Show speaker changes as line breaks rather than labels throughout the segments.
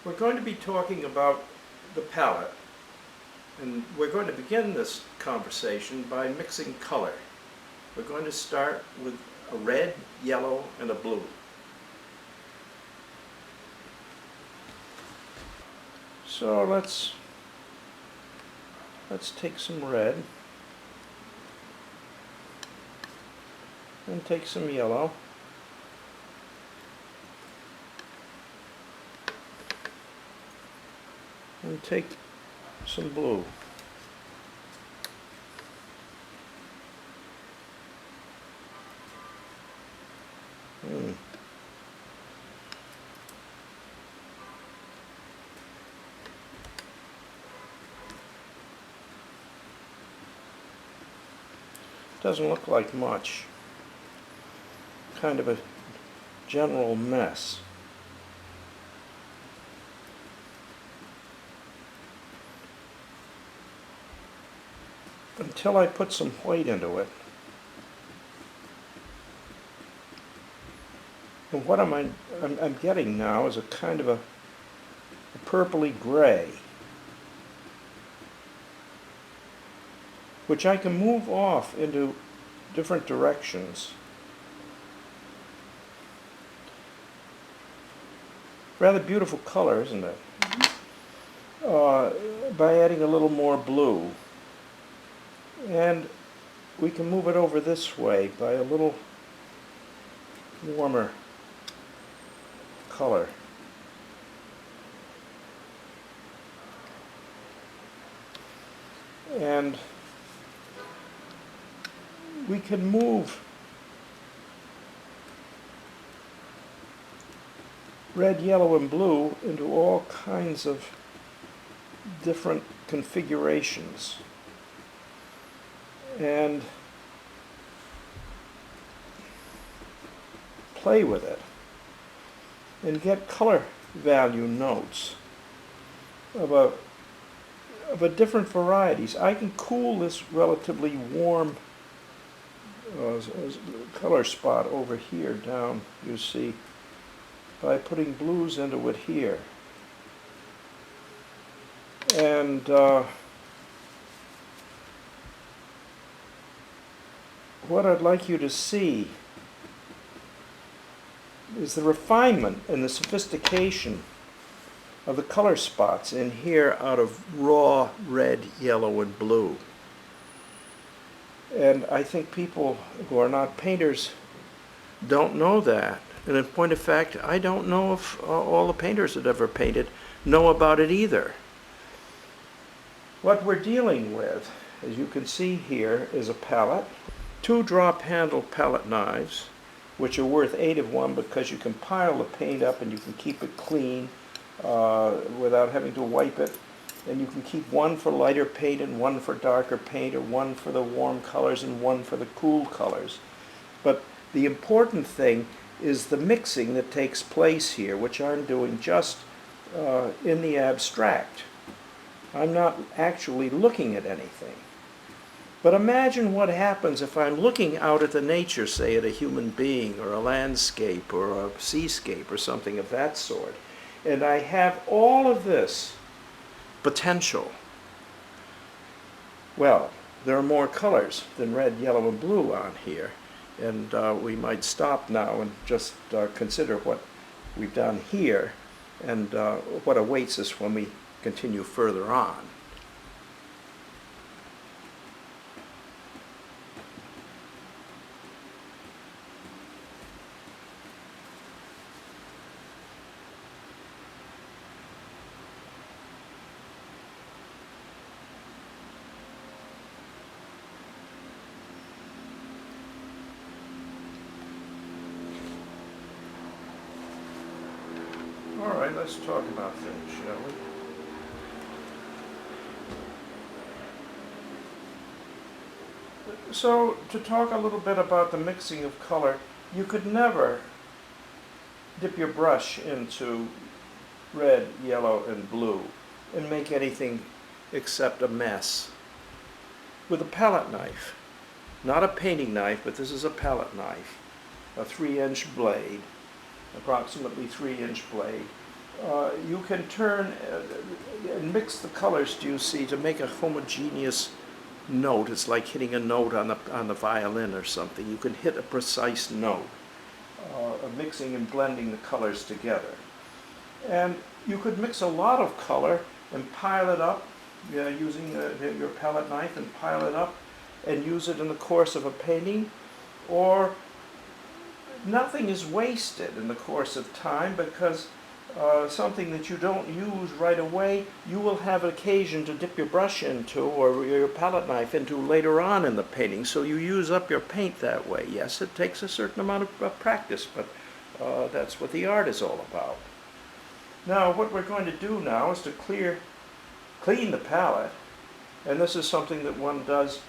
We're going to be talking about the palette, and we're going to begin this conversation by mixing color. We're going to start with a red, yellow, and a blue. So let's take some red and take some yellow. And take some blue. Doesn't look like much. Kind of a general mess. Until I put some white into it. And what I'm getting now is a kind of a purpley gray, which I can move off into different directions. Rather beautiful color, isn't it? By adding a little more blue. And we can move it over this way by a little warmer color. And we can move red, yellow, and blue into all kinds of different configurations. And play with it and get color value notes of a different varieties. I can cool this relatively warm color spot over here down, you see, by putting blues into it here. And what I'd like you to see is the refinement and the sophistication of the color spots in here out of raw red, yellow, and blue. And I think people who are not painters don't know that. And in point of fact, I don't know if all the painters that ever painted know about it either. What we're dealing with, as you can see here, is a palette. 2 drop handle palette knives, which are worth 8 of one because you can pile the paint up and you can keep it clean without having to wipe it. And you can keep one for lighter paint and one for darker paint, or one for the warm colors and one for the cool colors. But the important thing is the mixing that takes place here, which I'm doing just in the abstract. I'm not actually looking at anything. But imagine what happens if I'm looking out at the nature, say at a human being or a landscape or a seascape or something of that sort, and I have all of this potential. Well, there are more colors than red, yellow, and blue on here, and we might stop now and just consider what we've done here and what awaits us when we continue further on. All right, let's talk about things, shall we? So, to talk a little bit about the mixing of color, you could never dip your brush into red, yellow, and blue and make anything except a mess. With a palette knife, not a painting knife, but this is a palette knife, a 3-inch blade, approximately 3-inch blade, You can turn and mix the colors, do you see, to make a homogeneous note. It's like hitting a note on the violin or something. You can hit a precise note, mixing and blending the colors together. And you could mix a lot of color and pile it up using your palette knife, and pile it up and use it in the course of a painting. Or nothing is wasted in the course of time, because something that you don't use right away, you will have occasion to dip your brush into, or your palette knife into, later on in the painting. So you use up your paint that way. Yes, it takes a certain amount of practice, but that's what the art is all about. Now, what we're going to do now is to clean the palette, and this is something that one does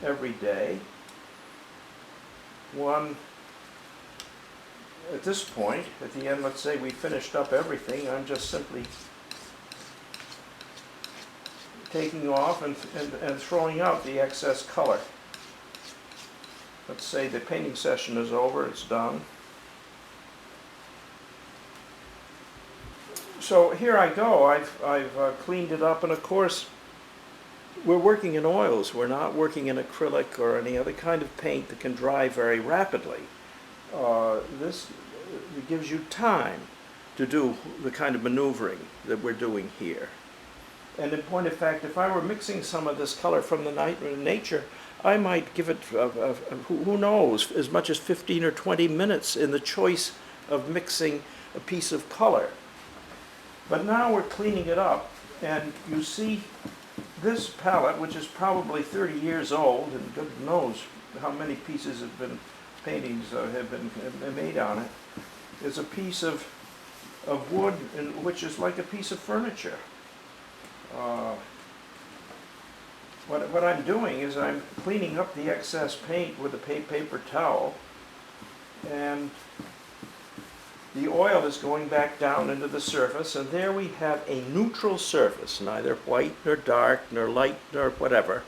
every day. One, at this point, at the end, let's say we finished up everything, I'm just simply taking off and throwing out the excess color. Let's say the painting session is over, it's done. So here I go, I've cleaned it up, and of course we're working in oils, we're not working in acrylic or any other kind of paint that can dry very rapidly. This gives you time to do the kind of maneuvering that we're doing here. And in point of fact, if I were mixing some of this color from the night in nature, I might give it, who knows, as much as 15 or 20 minutes in the choice of mixing a piece of color. But now we're cleaning it up, and you see this palette, which is probably 30 years old, and God knows how many pieces have been, paintings have been made on it, is a piece of wood, which is like a piece of furniture. What I'm doing is I'm cleaning up the excess paint with a paper towel, and the oil is going back down into the surface, and there we have a neutral surface, neither white nor dark nor light nor whatever,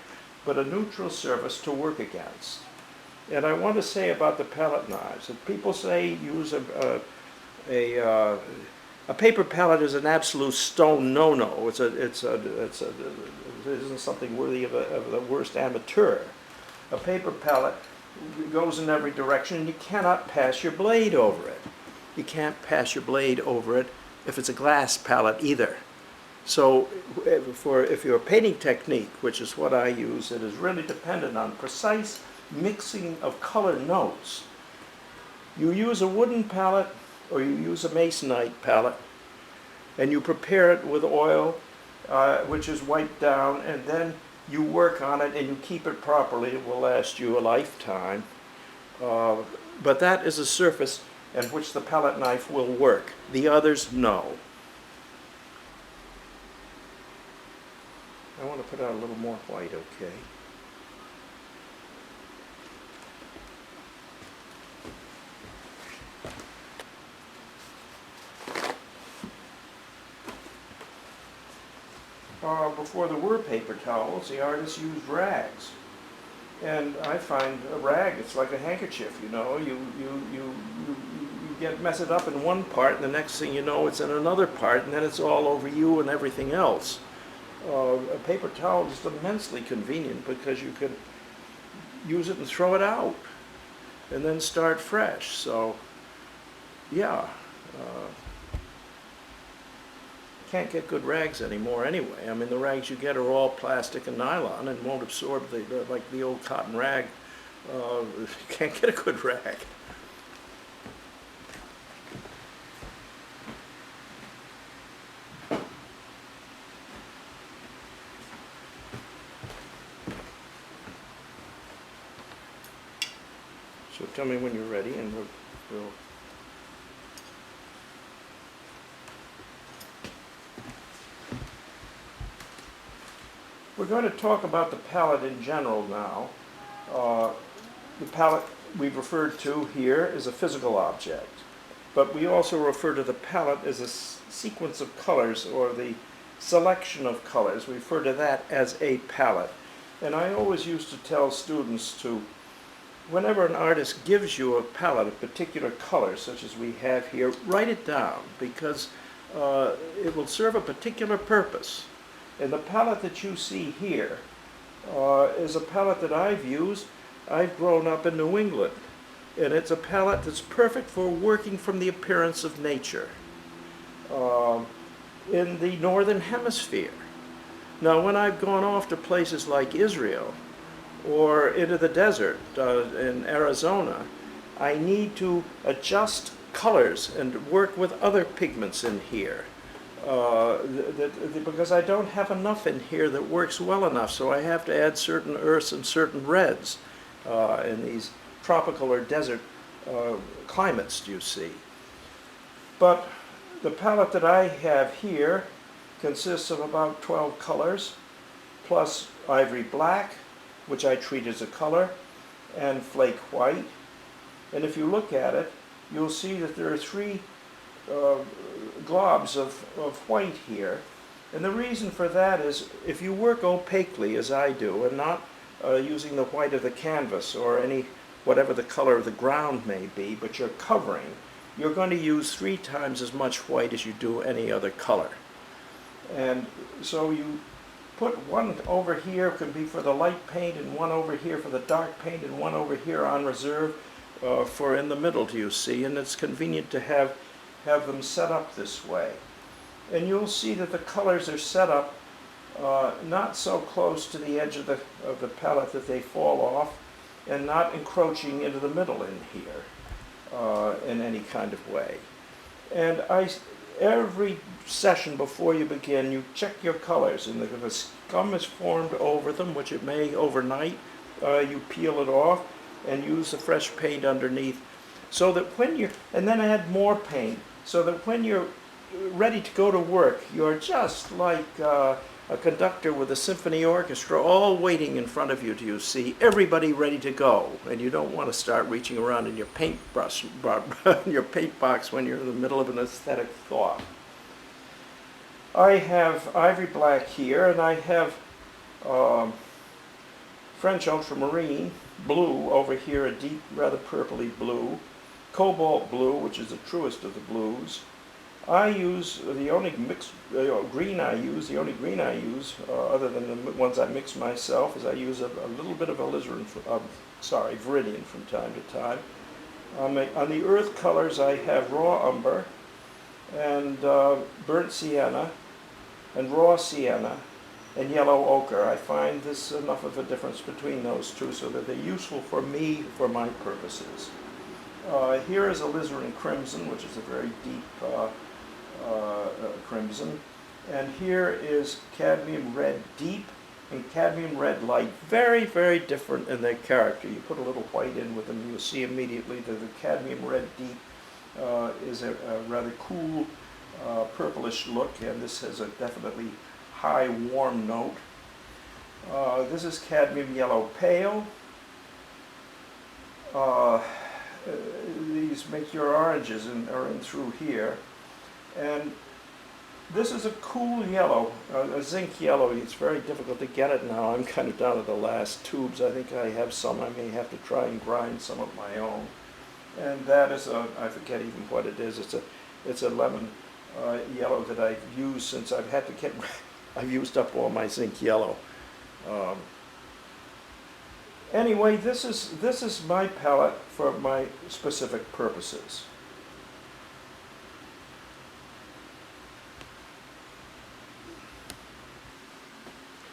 but a neutral surface to work against. And I want to say about the palette knives that people say use a paper palette is an absolute stone no-no. It isn't something worthy of the worst amateur. A paper palette goes in every direction, and you cannot pass your blade over it. You can't pass your blade over it if it's a glass palette either. So if your painting technique, which is what I use, it is really dependent on precise mixing of color notes. You use a wooden palette or you use a masonite palette, and you prepare it with oil, which is wiped down, and then you work on it and you keep it properly. It will last you a lifetime. But that is a surface in which the palette knife will work. The others, no. I want to put out a little more white, okay? Before there were paper towels, the artists used rags. And I find a rag, it's like a handkerchief, you know. You get mess it up in one part, and the next thing you know, it's in another part, and then it's all over you and everything else. A paper towel is immensely convenient because you can use it and throw it out, and then start fresh. So, yeah. Can't get good rags anymore anyway. I mean, the rags you get are all plastic and nylon and won't absorb like the old cotton rag. You can't get a good rag. So tell me when you're ready, and we'll We're going to talk about the palette in general now. The palette we've referred to here is a physical object, but we also refer to the palette as a sequence of colors, or the selection of colors. We refer to that as a palette. And I always used to tell students to whenever an artist gives you a palette of particular colors, such as we have here, write it down, because it will serve a particular purpose. And the palette that you see here is a palette that I've used. I've grown up in New England, and it's a palette that's perfect for working from the appearance of nature in the northern hemisphere. Now, when I've gone off to places like Israel or into the desert in Arizona, I need to adjust colors and work with other pigments in here because I don't have enough in here that works well enough, so I have to add certain earths and certain reds in these tropical or desert climates, you see. But the palette that I have here consists of about 12 colors, plus ivory black, which I treat as a color, and flake white. And if you look at it, you'll see that there are three globs of white here. And the reason for that is if you work opaquely, as I do, and not using the white of the canvas or any whatever the color of the ground may be, but you're covering, you're going to use 3 times as much white as you do any other color. And so you put one over here, could be for the light paint, and one over here for the dark paint, and one over here on reserve for in the middle, do you see? And it's convenient to have them set up this way. And you'll see that the colors are set up not so close to the edge of the palette that they fall off, and not encroaching into the middle in here in any kind of way. And every session before you begin, you check your colors, and if a scum is formed over them, which it may overnight, you peel it off and use the fresh paint underneath, so that and then add more paint, so that when you're ready to go to work, you're just like a conductor with a symphony orchestra all waiting in front of you, do you see, everybody ready to go, and you don't want to start reaching around in your paintbrush, your paint box when you're in the middle of an aesthetic thought. I have ivory black here, and I have French ultramarine blue over here, a deep, rather purpley blue, cobalt blue, which is the truest of the blues. I use the only green I use, other than the ones I mix myself, is I use a little bit of alizarin, viridian from time to time. On the earth colors, I have raw umber and burnt sienna and raw sienna and yellow ochre. I find this enough of a difference between those two so that they're useful for me for my purposes. Here is alizarin crimson, which is a very deep crimson, and here is cadmium red deep and cadmium red light. Very, very different in their character. You put a little white in with them, you'll see immediately that the cadmium red deep is a rather cool purplish look, and this has a definitely high warm note. This is cadmium yellow pale. These make your oranges are in through here. And this is a cool yellow, a zinc yellow. It's very difficult to get it now. I'm kind of down to the last tubes. I think I have some. I may have to try and grind some of my own. And that is I forget even what it is. It's a lemon yellow that I've used since I've used up all my zinc yellow. Anyway, this is my palette for my specific purposes.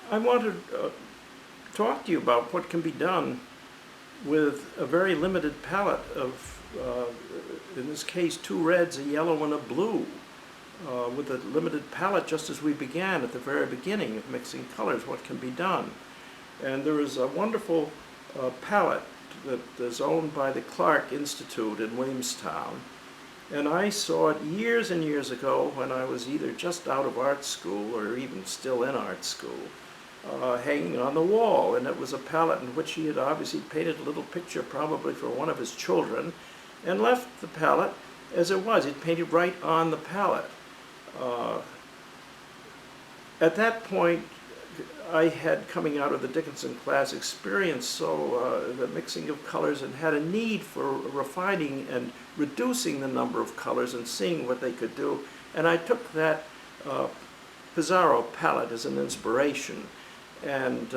I want to talk to you about what can be done with a very limited palette of, in this case, 2 reds, a yellow, and a blue, with a limited palette just as we began at the very beginning of mixing colors, what can be done. And there is a wonderful palette that is owned by the Clark Institute in Williamstown. And I saw it years and years ago when I was either just out of art school or even still in art school. Hanging on the wall, and it was a palette in which he had obviously painted a little picture, probably for one of his children, and left the palette as it was. He'd painted right on the palette. At that point, I had, coming out of the Dickinson class, experienced the mixing of colors and had a need for refining and reducing the number of colors and seeing what they could do. And I took that Pizarro palette as an inspiration and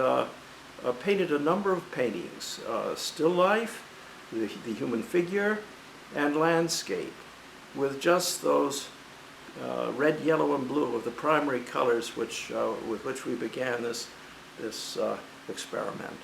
painted a number of paintings, still life, the human figure, and landscape, with just those red, yellow, and blue of the primary colors with which we began this experiment.